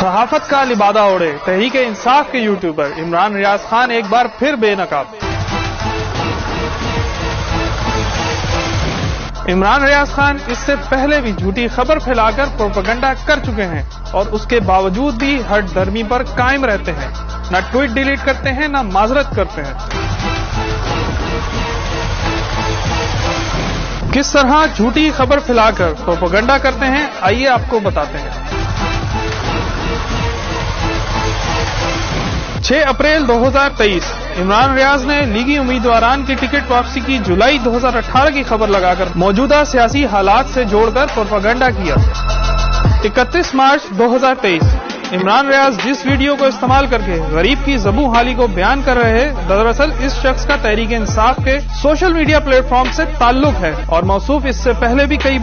सहाफत का लिबादा ओढ़े तहरीक इंसाफ के यूट्यूबर इमरान रियाज खान एक बार फिर बेनकाब। इमरान रियाज खान इससे पहले भी झूठी खबर फैलाकर प्रोपेगेंडा कर चुके हैं और उसके बावजूद भी हर धर्मी पर कायम रहते हैं। न ट्वीट डिलीट करते हैं, न माजरत करते हैं। किस तरह झूठी खबर फैलाकर प्रोपेगेंडा करते हैं, आइए आपको बताते हैं। 6 अप्रैल 2023 इमरान रियाज ने लीगी उम्मीदवारान की टिकट वापसी की जुलाई 2018 की खबर लगाकर मौजूदा सियासी हालात से जोड़कर प्रोपेगेंडा किया। 31 मार्च 2023 इमरान रियाज जिस वीडियो को इस्तेमाल करके गरीब की ज़बू हाली को बयान कर रहे हैं, दरअसल इस शख्स का तहरीक इंसाफ के सोशल मीडिया प्लेटफॉर्म से ताल्लुक है और मौसूफ इससे पहले भी कई